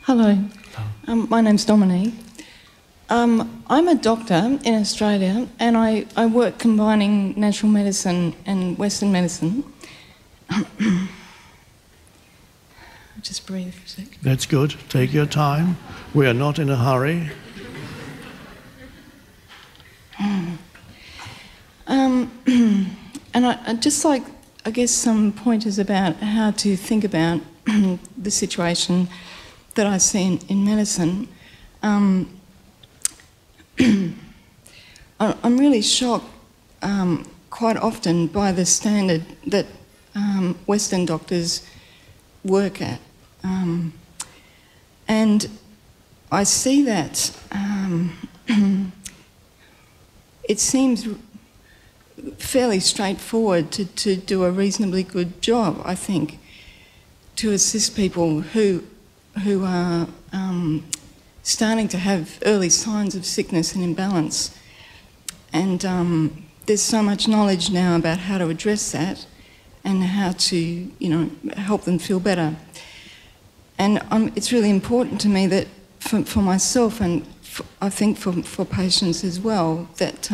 Hello. My name's Dominique. I'm a doctor in Australia, and I work combining natural medicine and Western medicine. Just breathe for a sec. That's good. Take your time. We are not in a hurry. And I'd just like, I guess, some pointers about how to think about the situation that I see in medicine. I'm really shocked quite often by the standard that Western doctors work at. And I see that it seems fairly straightforward to do a reasonably good job, I think, to assist people who are starting to have early signs of sickness and imbalance. And there's so much knowledge now about how to address that and how to, help them feel better. And it's really important to me that for myself, and I think for patients as well, that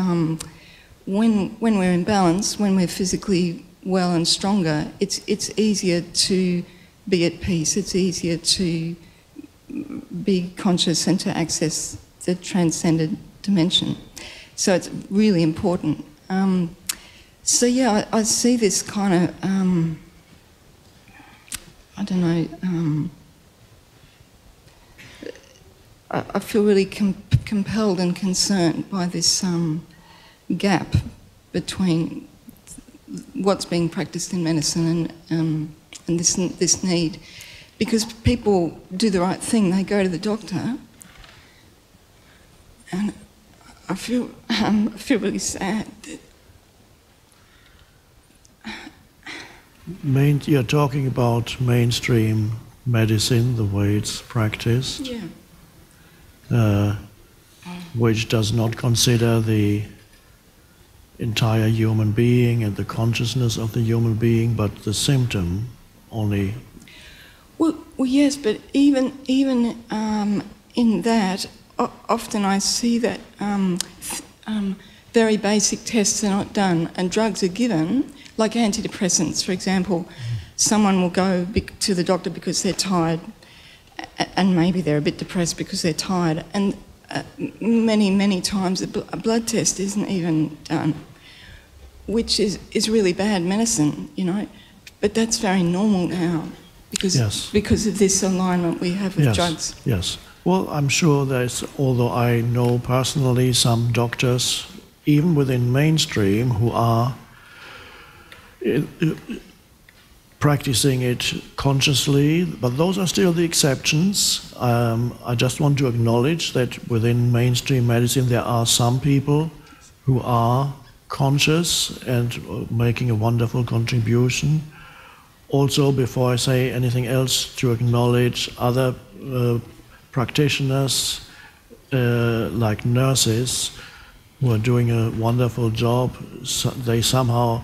when we're in balance, when we're physically well and stronger, it's easier to be at peace. It's easier to be conscious and to access the transcendent dimension. So it's really important. So yeah, I see this kind of, I feel really compelled and concerned by this gap between what's being practiced in medicine and this need. Because people do the right thing, they go to the doctor, and I feel really sad. You're talking about mainstream medicine, the way it's practiced, which does not consider the entire human being and the consciousness of the human being, but the symptom only. Well, yes, but even in that, often I see that very basic tests are not done, and drugs are given, like antidepressants, for example. Someone will go to the doctor because they're tired, and maybe they're a bit depressed because they're tired, and many times a blood test isn't even done, which is really bad medicine, But that's very normal now. Because of this alignment we have with drugs. Yes. Well, I'm sure although I know personally some doctors, even within mainstream, who are practicing it consciously, but those are still the exceptions. I just want to acknowledge that within mainstream medicine there are some people who are conscious and making a wonderful contribution. Also, before I say anything else, to acknowledge other practitioners like nurses who are doing a wonderful job. So they somehow,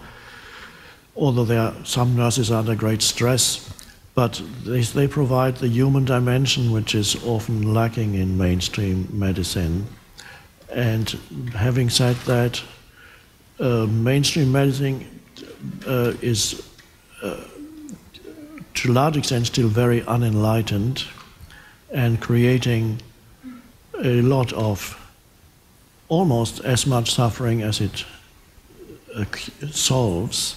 although some nurses are under great stress, but they provide the human dimension which is often lacking in mainstream medicine. And having said that, mainstream medicine is to a large extent still very unenlightened and creating a lot of almost as much suffering as it solves.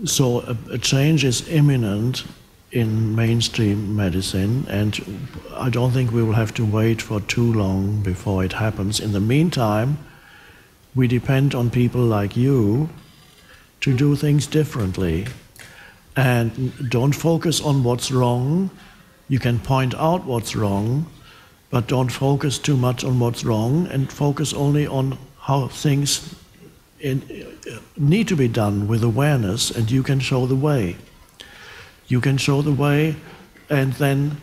So a change is imminent in mainstream medicine, and I don't think we will have to wait for too long before it happens. In the meantime, we depend on people like you to do things differently. And don't focus on what's wrong. You can point out what's wrong, but don't focus too much on what's wrong, and focus only on how things need to be done with awareness, and you can show the way. You can show the way, and then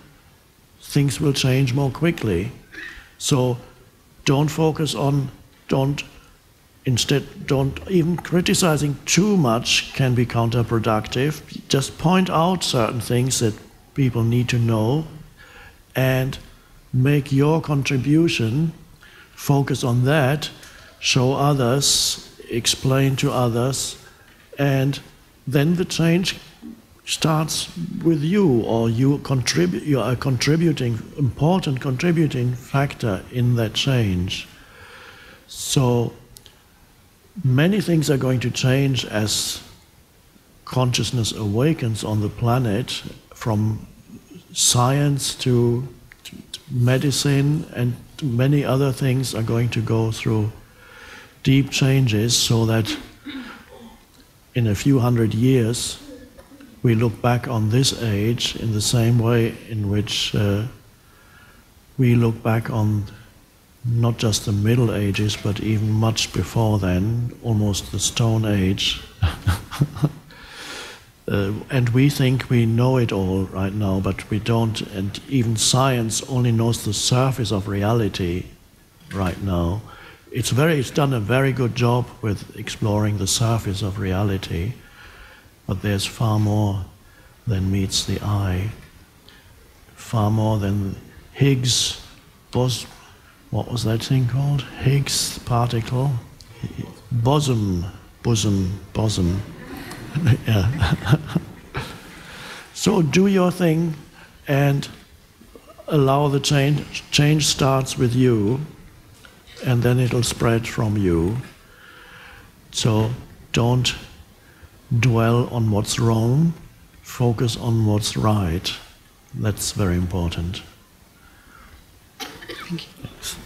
things will change more quickly. So don't focus on, don't even criticizing too much can be counterproductive. Just point out certain things that people need to know, and make your contribution, focus on that, show others, explain to others, and then the change starts with you, or you are a important contributing factor in that change. So many things are going to change as consciousness awakens on the planet, from science to medicine, and many other things are going to go through deep changes, so that in a few hundred years we look back on this age in the same way in which we look back on not just the Middle Ages, but even much before then, almost the Stone Age. And we think we know it all right now, but we don't, and even science only knows the surface of reality right now. It's done a very good job with exploring the surface of reality, but there's far more than meets the eye, far more than Higgs what was that thing called? Higgs particle? Bosom. Yeah. So do your thing and allow the change. Change starts with you, and then it'll spread from you. So don't dwell on what's wrong, focus on what's right. That's very important. Thank you. Thanks.